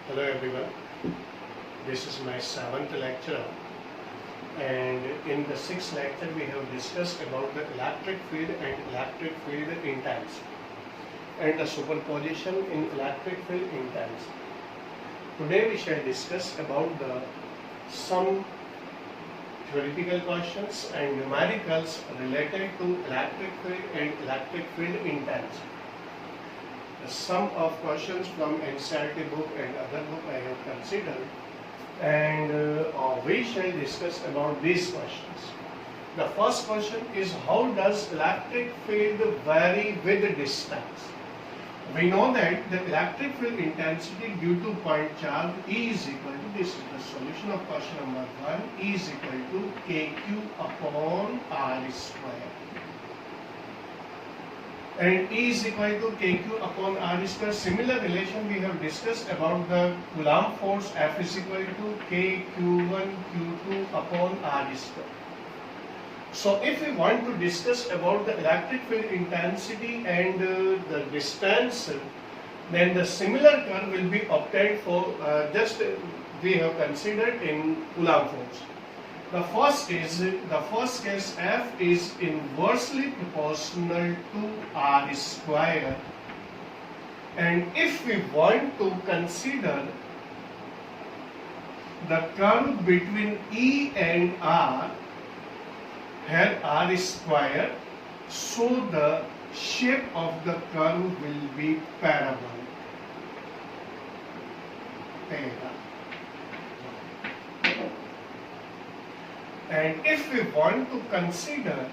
Hello everyone, this is my 7th lecture, and in the 6th lecture we have discussed about the electric field and electric field intensity and the superposition in electric field intensity. Today we shall discuss about some theoretical questions and numericals related to electric field and electric field intensity. The sum of questions from NCERT book and other book I have considered, and we shall discuss about these questions. The first question is, how does electric field vary with distance? We know that the electric field intensity due to point charge E is equal to, this is the solution of question number 1, E is equal to kq upon r square. And E is equal to kq upon r square. Similar relation we have discussed about the Coulomb force, F is equal to kq1 q2 upon r square. So if we want to discuss about the electric field intensity and the distance, then the similar curve will be obtained for we have considered in Coulomb force. The first case F is inversely proportional to r square, and if we want to consider the curve between E and R, here r square, so the shape of the curve will be parabolic. And if we want to consider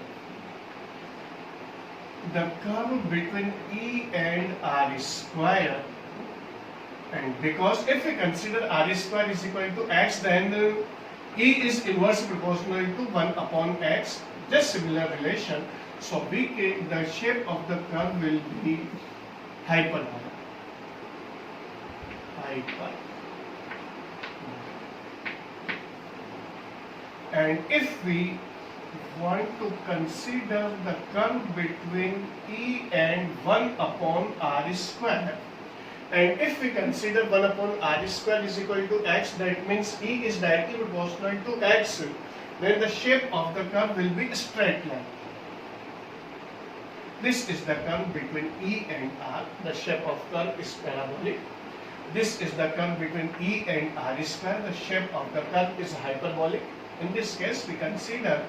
the curve between E and r square, and because if we consider r square is equal to x, then E is inversely proportional to 1 upon x, just similar relation. So the shape of the curve will be hyperbolic. And if we want to consider the curve between E and 1 upon r square, and if we consider 1 upon r square is equal to x, that means E is directly proportional to x, then the shape of the curve will be a straight line. This is the curve between E and R. The shape of curve is parabolic. This is the curve between E and r square. The shape of the curve is hyperbolic. In this case, we consider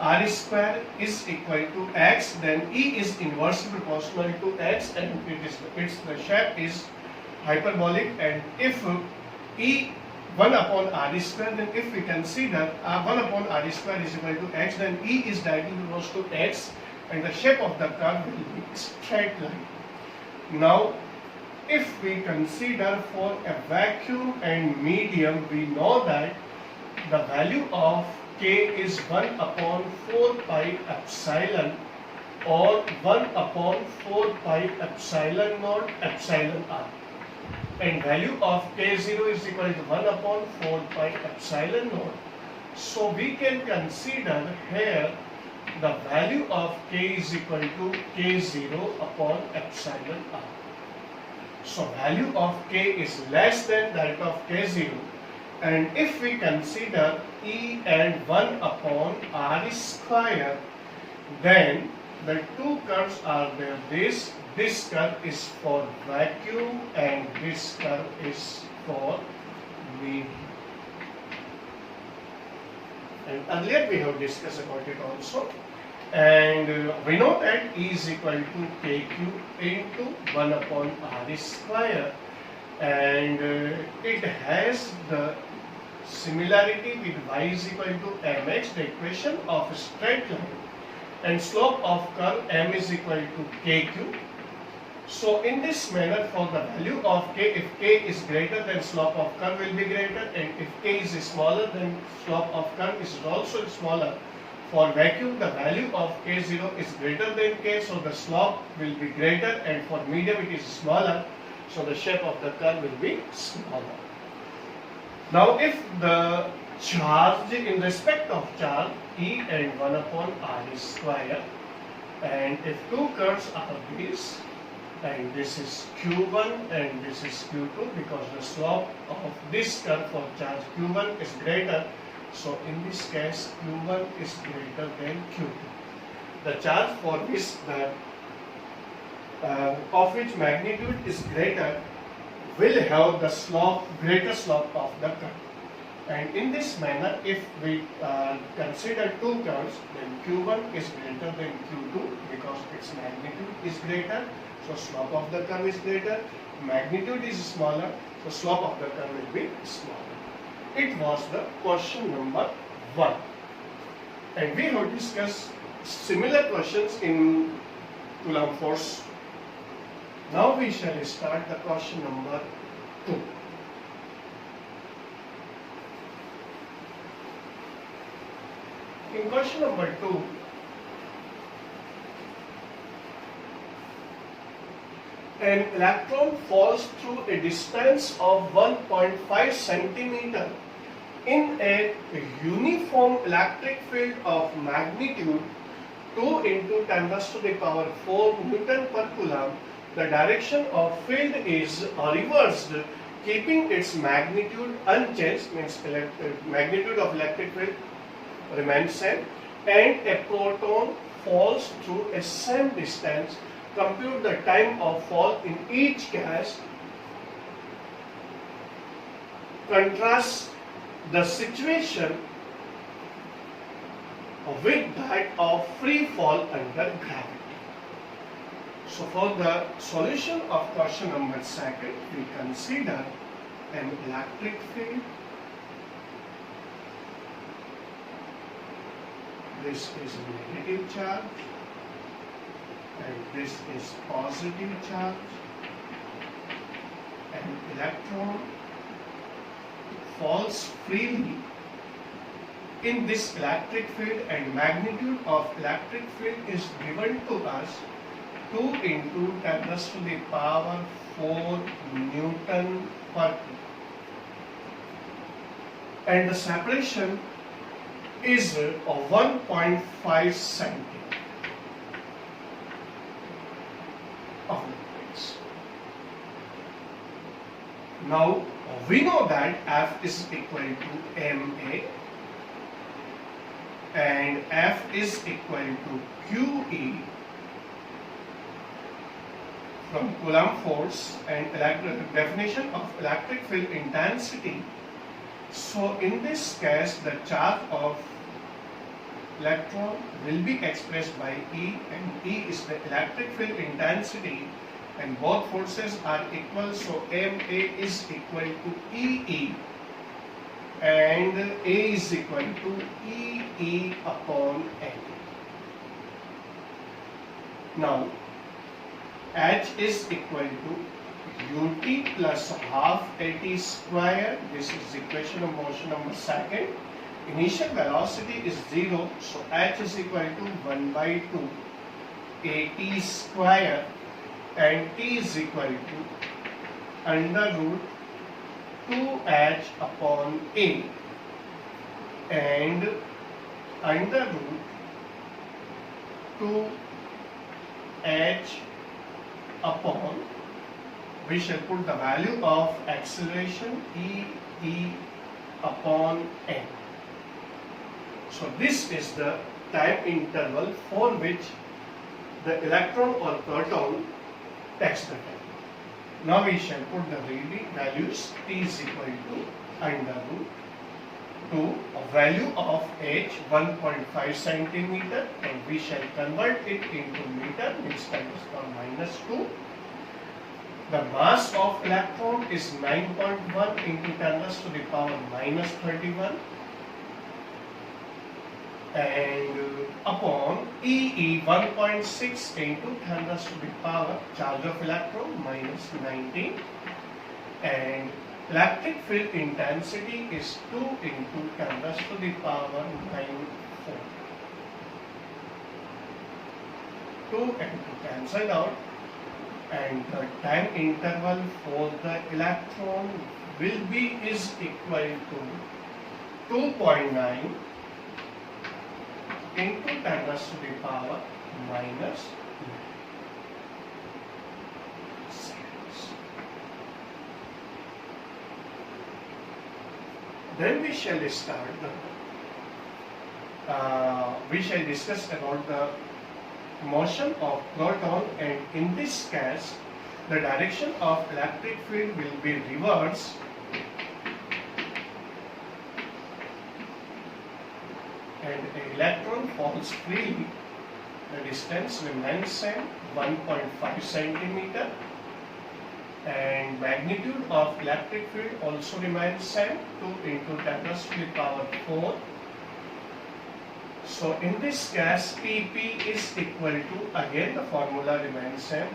r square is equal to x, then E is inversely proportional to x, and the shape is hyperbolic. And if E 1 upon r square, then if we consider 1 upon r square is equal to x, then E is directly proportional to x, and the shape of the curve will be straight line. Now, if we consider for a vacuum and medium, we know that the value of k is 1 upon 4 pi epsilon, or 1 upon 4 pi epsilon naught epsilon r, and value of k0 is equal to 1 upon 4 pi epsilon naught. So we can consider here the value of k is equal to k0 upon epsilon r. So value of k is less than that of k0. And if we consider E and 1 upon r square, then the two curves are there. This curve is for vacuum and this curve is for medium. And earlier we have discussed about it also. And we know that E is equal to kq into 1 upon r square, and it has the similarity with y is equal to mx, the equation of a straight line, and slope of curve m is equal to kq. So in this manner, for the value of k, if k is greater, then slope of curve will be greater, and if k is smaller, then slope of curve is also smaller. For vacuum, the value of k0 is greater than k, so the slope will be greater, and for medium it is smaller, so the shape of the curve will be smaller. Now if the charge in respect of charge E and 1 upon r square, and if two curves are these, and this is Q1 and this is Q2, because the slope of this curve for charge Q1 is greater. So in this case Q1 is greater than Q2. The charge for which the of which magnitude is greater will have the greater slope of the curve. And in this manner, if we consider two curves, then Q1 is greater than Q2 because its magnitude is greater, so slope of the curve is greater. Magnitude is smaller, so slope of the curve will be smaller. It was the question number 1. And we have discussed similar questions in Coulomb force. Now we shall start the question number 2. In question number 2, an electron falls through a distance of 1.5 centimeter in a uniform electric field of magnitude 2 into 10 raised to the power 4 Newton per Coulomb. The direction of field is reversed, keeping its magnitude unchanged, means magnitude of electric field remains same, and a proton falls through a same distance. Compute the time of fall in each case. Contrast the situation with that of free fall under gravity. So for the solution of question number 2, we consider an electric field. This is negative charge and this is positive charge. An electron falls freely in this electric field and magnitude of electric field is given to us 2 into 10 raised to the power 4 Newton per Coulomb. And the separation is of 1.5 centimeter of the plates. Now we know that F is equal to ma and F is equal to QE from Coulomb force and definition of electric field intensity. So in this case, the charge of electron will be expressed by E, and E is the electric field intensity, and both forces are equal, so MA is equal to EE and A is equal to EE upon N. Now H is equal to ut plus half at square. This is equation of motion number 2. Initial velocity is 0, so H is equal to 1 by 2 at square, and T is equal to under root 2H upon A and under root 2H upon, we shall put the value of acceleration E upon N. So this is the time interval for which the electron or proton takes the time. Now we shall put the values. T is equal to under root 2 a value of H 1.5 centimeter, and we shall convert it into meter, means 10 to the power minus 2. The mass of electron is 9.1 into 10 raised to the power minus 31 and upon EE 1.6 into 10 raised to the power charge of electron minus 19, and electric field intensity is 2 into 10 raised to the power 94. 2 and 2 cancelled out, and the time interval for the electron will be is equal to 2.9 into 10 raised to the power minus 9. Then we shall start. We shall discuss about the motion of proton, and in this case, the direction of electric field will be reverse. And an electron falls freely. The distance remains same, 1.5 centimeter, and magnitude of electric field also remains same, 2 into 10 to the power 4. So in this case, PP is equal to, again the formula remains same,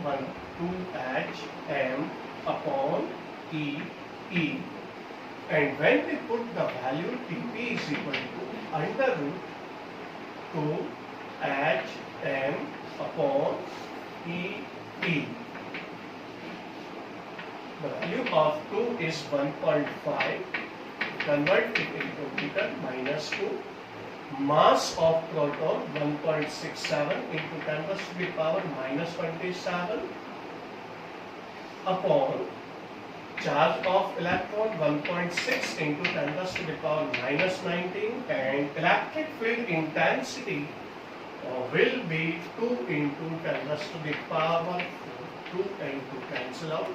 2Hm upon E. And when we put the value TP is equal to under root 2Hm upon E. The value of 2 is 1.5. Convert it into meter, minus 2. Mass of proton 1.67 into 10 to the power minus 27 upon charge of electron 1.6 into 10 to the power minus 19, and electric field intensity will be 2 into 10 to the power 2 and 2 cancel out.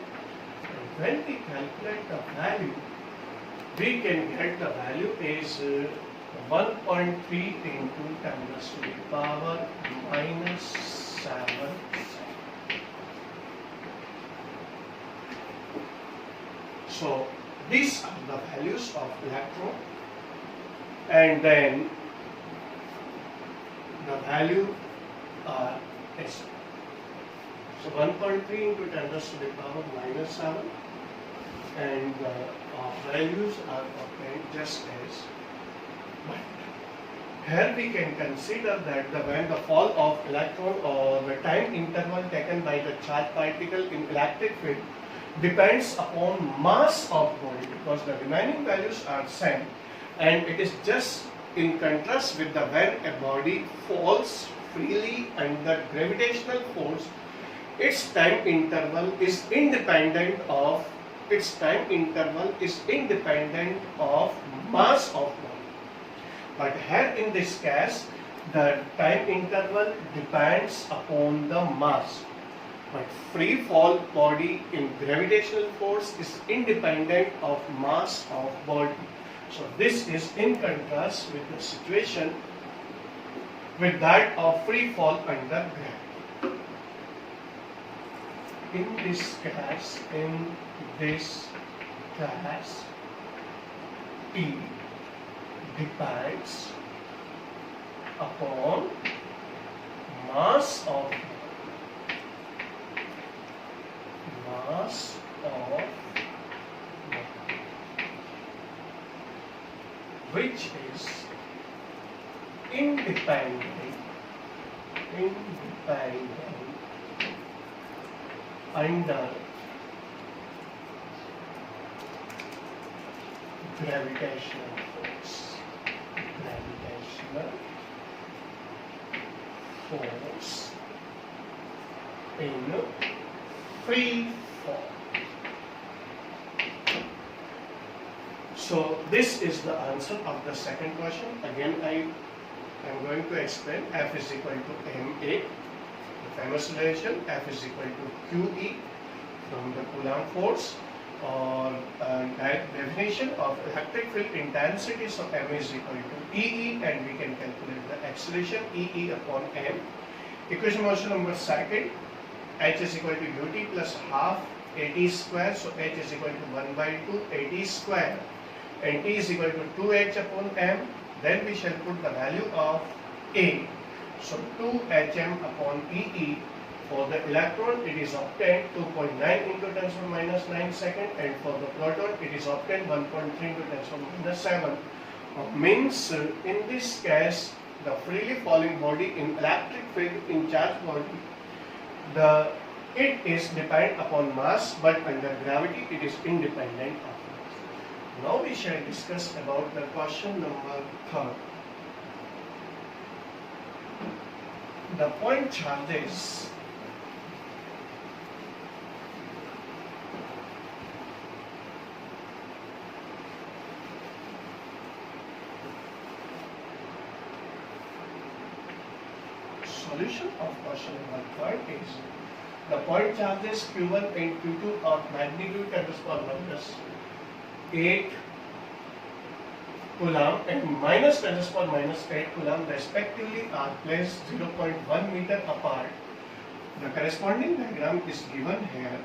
And when we calculate the value, we can get the value is 1.3 into 10 to the power minus 7. So these are the values of electron, and then the value is so 1.3 into 10 to the power minus 7, and the values are obtained just as. But here we can consider that when the fall of electron or the time interval taken by the charged particle in electric field depends upon mass of body, because the remaining values are same, and it is just in contrast with the when a body falls freely under gravitational force, its time interval is independent of mass of body. But here in this case, the time interval depends upon the mass. But free fall body in gravitational force is independent of mass of body. So this is in contrast with the situation with that of free fall under gravity. In this case, P depends upon mass of which is independent under gravitational force in free fall. So this is the answer of the second question. Again, I am going to explain. F is equal to ma, the famous relation. F is equal to QE from the Coulomb force, or definition of electric field intensity. So m is equal to EE, and we can calculate the acceleration EE upon m. Equation motion number second, h is equal to ut plus half at square. So h is equal to 1 by 2 at square, and t is equal to 2h upon m. Then we shall put the value of a. So 2hm upon EE. For the electron, it is obtained 2.9 into 10 to the minus 9 second, and for the proton, it is obtained 1.3 into 10 to the minus 7. Means in this case, the freely falling body in electric field in charged body, it is dependent upon mass, but under gravity, it is independent of mass. Now we shall discuss about the question number 3. The point charges solution of question number 3 is the point charges Q1 and Q2 of magnitude 10 to the power minus 8 coulomb and minus 10 to the power minus 8 coulomb respectively are placed 0.1 meter apart. The corresponding diagram is given here.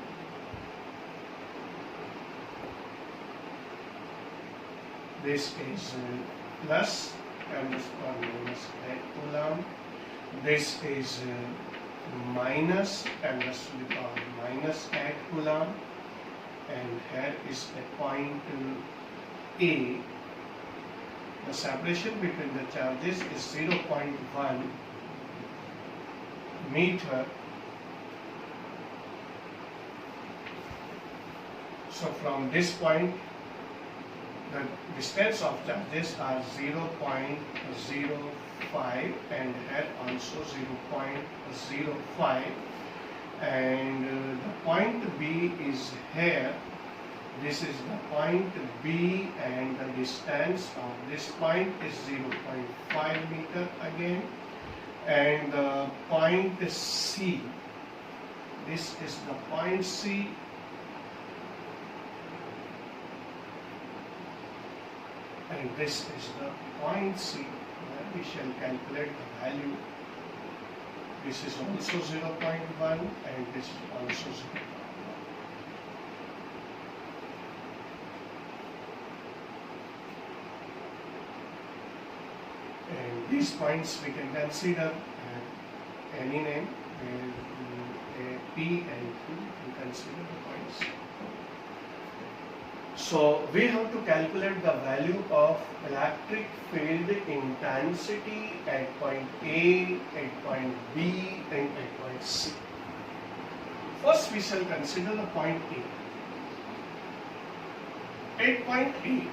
This is plus 10 to the power minus 8 coulomb. This is minus 10 to the power minus 8 coulomb, and here is a point A. The separation between the charges is 0.1 meter. So from this point, the distance of charges are 0.05 and here also 0.05, and the point B is here. This is the point B and the distance of this point is 0.5 meter again, and the point C, this is the point C, and this is the point C where we shall calculate the value. This is also 0.1 and this is also 0.1. And these points we can consider any name, P and Q, we consider the points. So we have to calculate the value of electric field intensity at point A, at point B and at point C. First we shall consider the point A. At point A,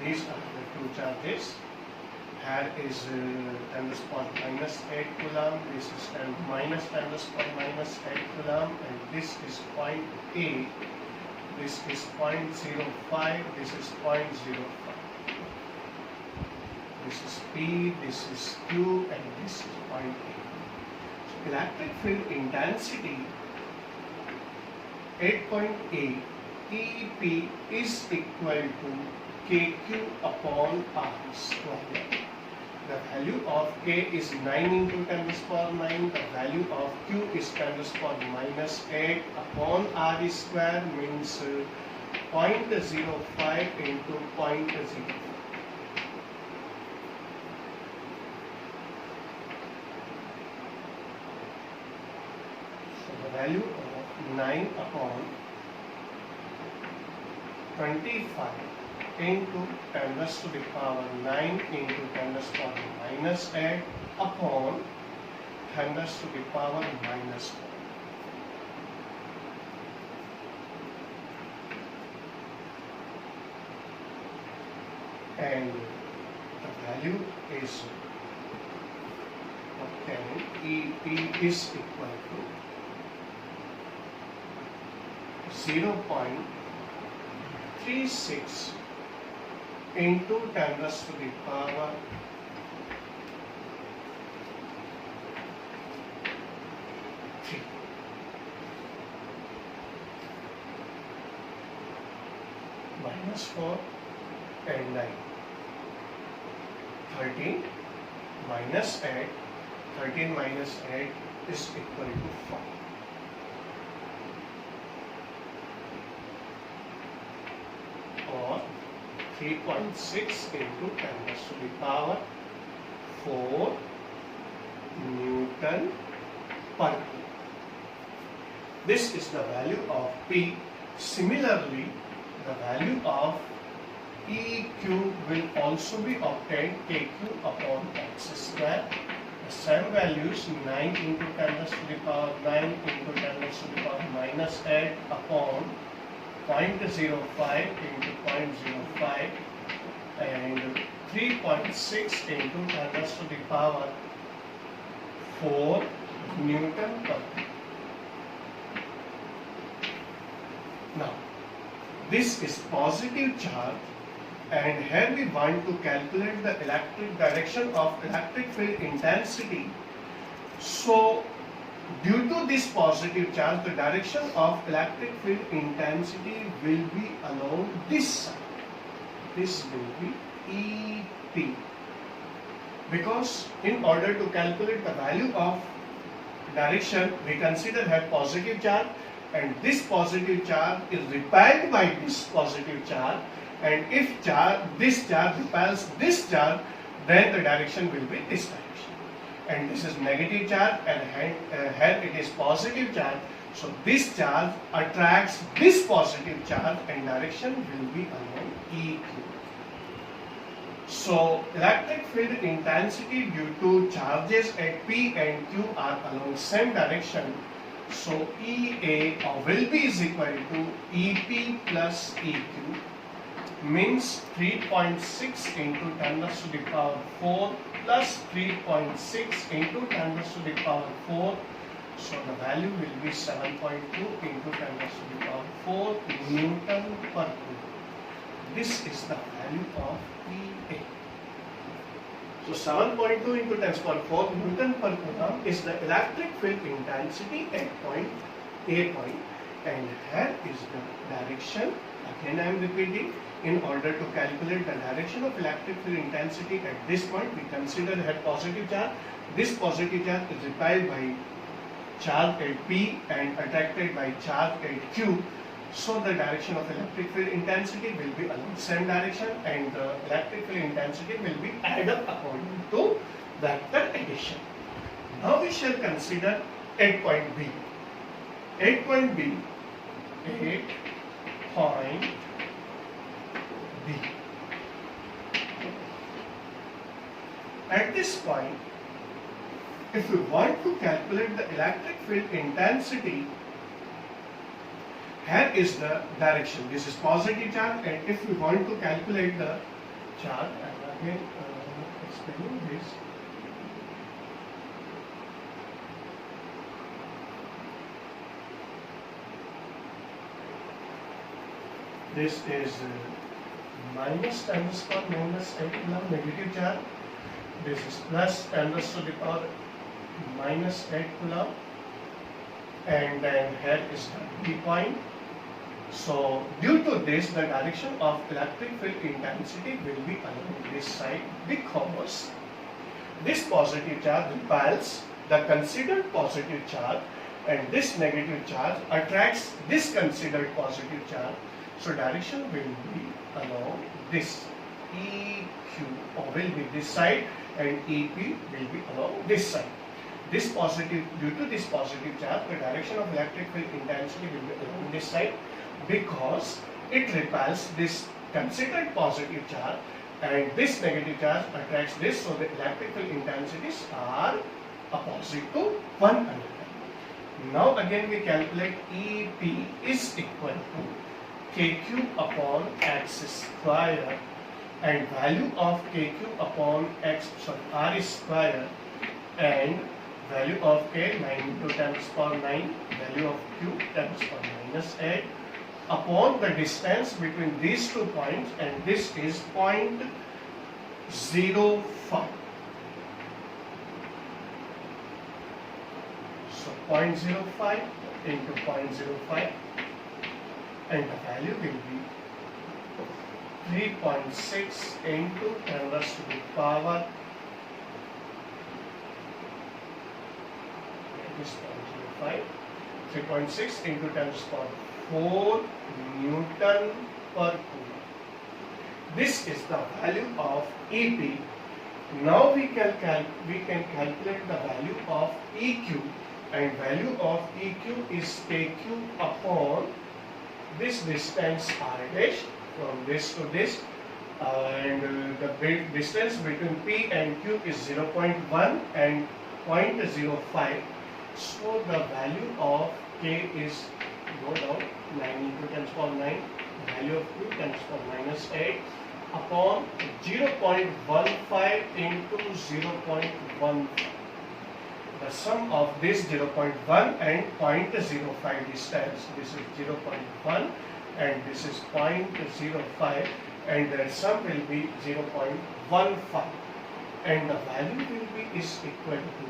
these are the two charges. Here is 10 to the power minus 8 coulomb, this is minus 10 to the power minus 8 coulomb, and this is point A, this is 0.05, this is 0.05. This is P, this is Q, and this is point A. So electric field intensity at point A, EP is equal to KQ upon R square. The value of K is 9 into 10 to the power 9. The value of Q is 10 to the power minus 8 upon R square, means 0.05 into 0.05. So the value of 9 upon 25 into 10 to the power 9 into 10 to the power minus 8 upon 10 to the power minus 4. And the value is obtained. EP is equal to 0.36 into 10 to the power 3. Minus 4 and 9. 13 minus 8. 13 minus 8 is equal to 4. Or 3.6 into 10 to the power 4 Newton per Coulomb. This is the value of P. Similarly, the value of EQ will also be obtained, KQ upon X square. The same values, 9 into 10 to the power 9 into 10 to the power minus 8 upon 0.05 into 0.05 and 3.6 into 10 to the power 4 Newton per. Now, this is positive charge, and here we want to calculate the electric direction of electric field intensity. So due to this positive charge, the direction of electric field intensity will be along this side. This will be EP. Because in order to calculate the value of direction, we consider have positive charge, and this positive charge is repelled by this positive charge, and if this charge repels this charge, then the direction will be this direction. And this is negative charge, and here it is positive charge. So this charge attracts this positive charge, and direction will be along EQ. So electric field intensity due to charges at P and Q are along same direction. So EA will be is equal to EP plus EQ, means 3.6 into 10 raised to the power 4 plus 3.6 into 10 raised to the power 4. So the value will be 7.2 into 10 raised to the power 4 Newton per coulomb. This is the value of EA. So 7.2 into 10 to the power 4 Newton per coulomb is the electric field intensity at point A point, and here is the direction. Again I am repeating, in order to calculate the direction of electric field intensity at this point, we consider had positive charge. This positive charge is repelled by charge at P and attracted by charge at Q. So the direction of electric field intensity will be along same direction, and the electric field intensity will be added up according to vector addition. Now we shall consider at point B. At point B, At this point, if we want to calculate the electric field intensity, here is the direction. This is positive charge, and if we want to calculate the charge, I am again explaining this. This is minus 10 raised to the power minus 8 coulomb negative charge. This is plus 10 raised to the power minus 8 coulomb, and then here is the B point. So due to this, the direction of electric field intensity will be along this side, because this positive charge repels the considered positive charge, and this negative charge attracts this considered positive charge. So direction will be along this. EQ will be this side, and EP will be along this side. This positive, due to this positive charge, the direction of electric field intensity will be along this side, because it repels this considered positive charge, and this negative charge attracts this. So the electric field intensities are opposite to one another. Now again we calculate EP is equal to KQ upon X square, and value of KQ upon R square, and value of K 9 into 10 to the power 9, value of Q 10 to the power minus 8, upon the distance between these 2 points, and this is 0.05. So 0.05 into 0.05, and the value will be 3.6 into 10 raised to the power 0.05, 3.6 into 10 to the power 4 Newton per coulomb. This is the value of EP. Now we can calculate the value of EQ, and value of EQ is KQ upon this distance R dash from this to this, and the distance between P and Q is 0.1 and 0.05. So the value of K is go down 9 into 10 to the power 9, value of Q 10 to the power minus 8 upon 0.15 into 0.1. The sum of this 0.1 and 0.05 distance, this is 0.1 and this is 0.05, and their sum will be 0.15, and the value will be is equal to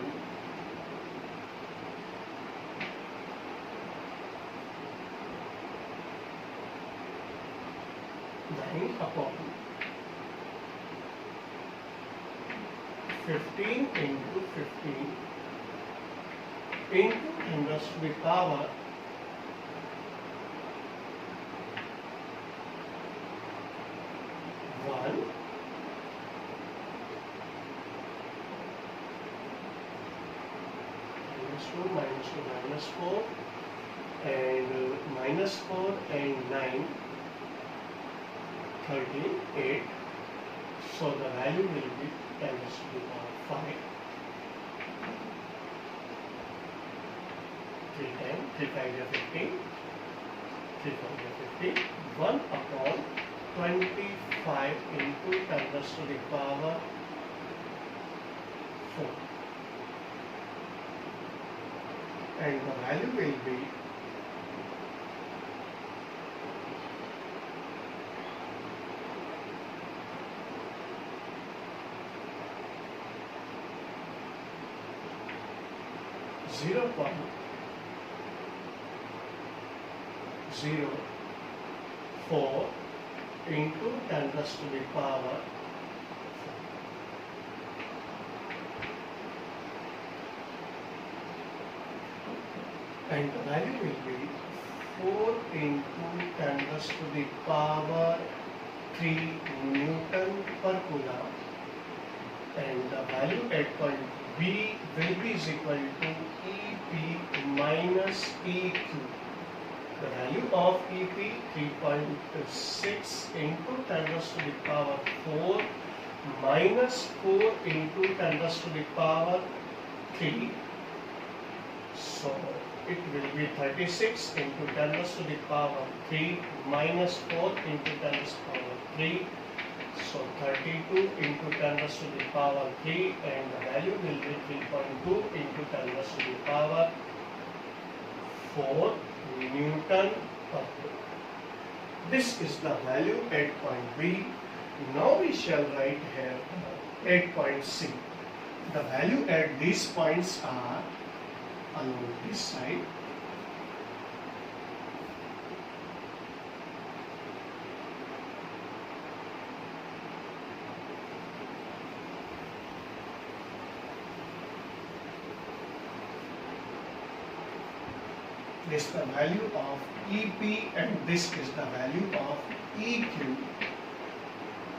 9 upon 15 into 15 into 10 raised to the power 1 minus 2 minus 4 and minus 4 and 9 38. So the value will be 10 raised to the power 5. 3 times 3 5 is 15, 3 5 is 15, 1 upon 25 into 10 raised to the power 4, and the value will be 0.04 into 10 raised to the power 4, and the value will be 4 into 10 raised to the power 3 Newton per Coulomb, and the value at point B will be is equal to EP minus EQ. The value of EP 3.6 into 10 raised to the power 4 minus 4 into 10 raised to the power 3. So it will be 36 into 10 raised to the power 3 minus 4 into 10 raised to the power 3. So 32 into 10 raised to the power 3, and the value will be 3.2 into 10 raised to the power 4 Newton per Coulomb. This is the value at point B. Now we shall write here at point C. The value at these points are along this side. This is the value of EP, and this is the value of EQ,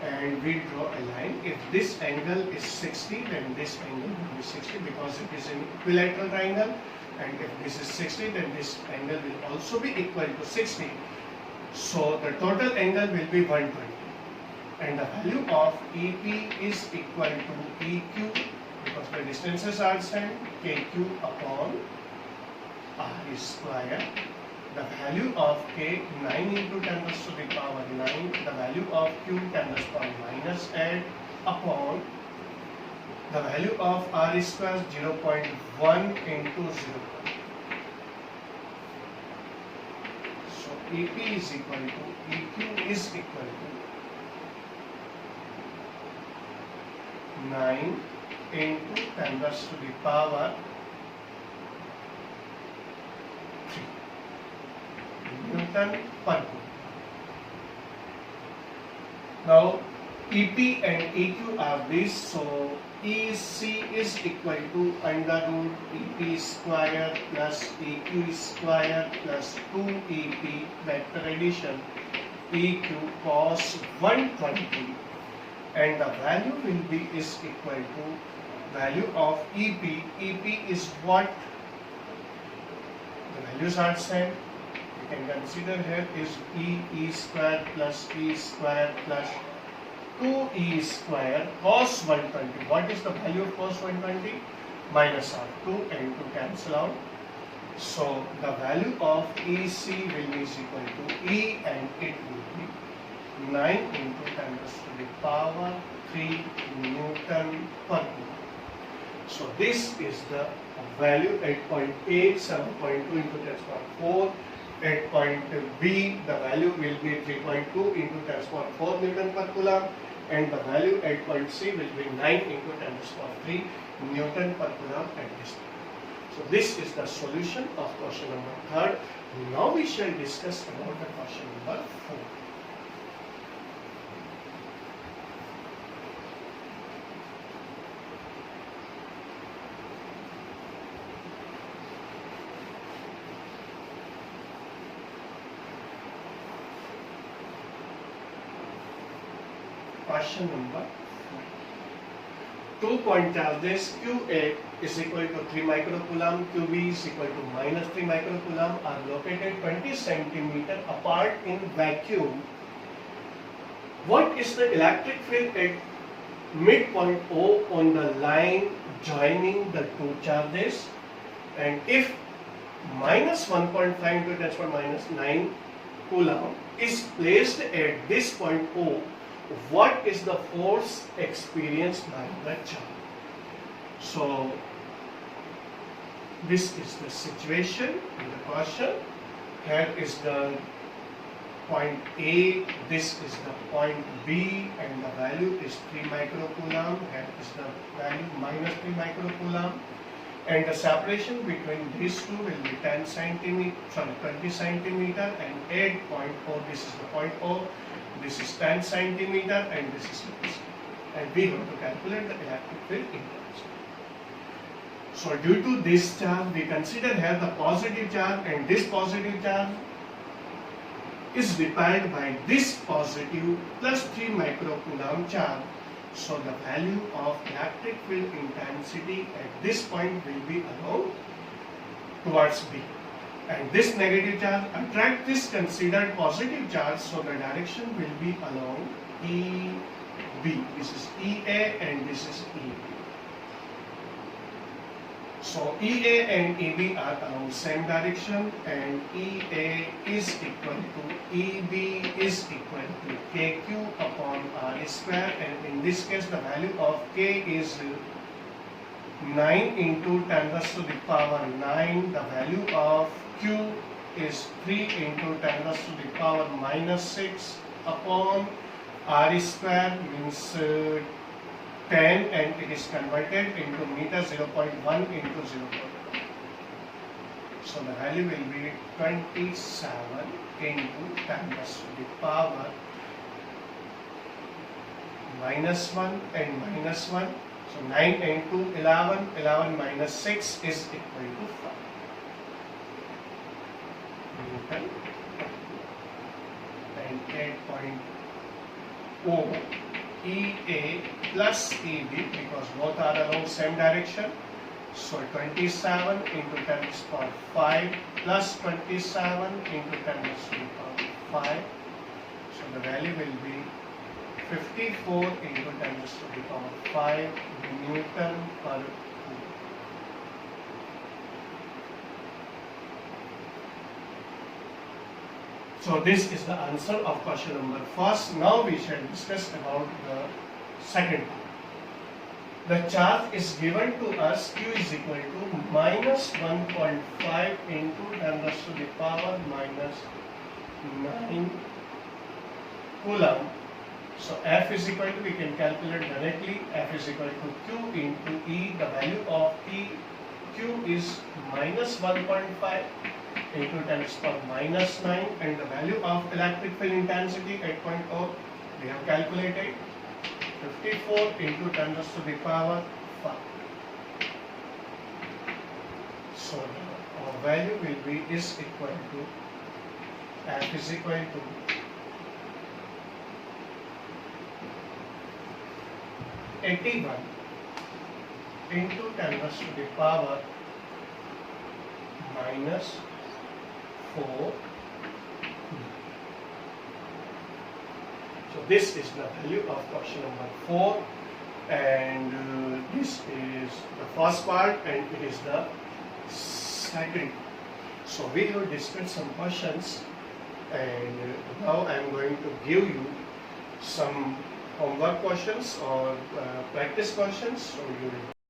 and we draw a line. If this angle is 60, then this angle will be 60 because it is an equilateral triangle, and if this is 60, then this angle will also be equal to 60. So the total angle will be 120, and the value of EP is equal to EQ because the distances are same, KQ upon R square. The value of K 9 into 10 raised to the power 9. The value of Q 10 raised to the power minus 8 upon the value of R square 0.1 into 0. So EP is equal to EQ is equal to 9 into 10 raised to the power 3 Newton per Coulomb. Now EP and EQ are this, so EC is equal to under root EP square plus EQ square plus 2EP vector addition EQ cos 120, and the value will be is equal to value of EP. EP is what? The values are same. You can consider here is E square plus E square plus 2E square cos 120. What is the value of cos 120? Minus R. 2 and 2 cancel out. So the value of EC will be equal to E, and it will be 9 into 10 raised to the power 3 Newton per Coulomb. So this is the value at point A, 7.2 into 10 to the power 4, At point B, the value will be 3.2 into 10 to the power 4 Newton per Coulomb, and the value at point C will be 9 into 10 to the power 3 Newton per Coulomb at this point. So this is the solution of question number 3. Now we shall discuss about the question number 4. Question number 4. 2 point charges QA is equal to 3 microcoulomb, QB is equal to minus 3 microcoulomb are located 20 centimeter apart in vacuum. What is the electric field at midpoint O on the line joining the two charges? And if minus 1.5 into 10 to the power minus 9 coulomb is placed at this point O, what is the force experienced by the charge? So this is the situation in the question. Here is the point A, this is the point B, and the value is 3 microcoulomb. Here is the value minus 3 microcoulomb, and the separation between these two will be 20 centimeter, and at point O, this is the point O, this is 10 centimeter, and this is 20 centimeter. And we have to calculate the electric field intensity. So due to this charge, we consider here the positive charge, and this positive charge is repelled by this positive plus 3 microcoulomb charge. So the value of electric field intensity at this point will be along towards B. And this negative charge attract this considered positive charge, so the direction will be along EB. This is EA and this is EB. So EA and EB are along same direction, and EA is equal to EB is equal to KQ upon R square, and in this case the value of K is 9 into 10 raised to the power 9. The value of Q is 3 into 10 raised to the power minus 6 upon R square, means 10, and it is converted into meter 0.1 into 0.1. So the value will be 27 into 10 raised to the power minus 1 and minus 1. So 9 into 11, 11 minus 6 is equal to 5. Newton. And at point O, EA plus EB, because both are along same direction. So 27 into 10 to the power 5 plus 27 into 10 to the power 5. So the value will be 54 into 10 to the power 5 Newton per Coulomb. So this is the answer of question number 1. Now we shall discuss about the second part. The charge is given to us, Q is equal to minus 1.5 into 10 raised to the power minus 9 coulomb. So F is equal to, we can calculate directly, F is equal to Q into E. The value of Q is minus 1.5 into 10 to the power minus 9, and the value of electric field intensity at point O, we have calculated 54 into 10 to the power 5. So our value will be is equal to, F is equal to 81 into 10 raised to the power minus 4. So this is the value of question number 4, and this is the first part, and it is the second. So we have discussed some questions, and now I am going to give you some homework questions or practice questions. So you will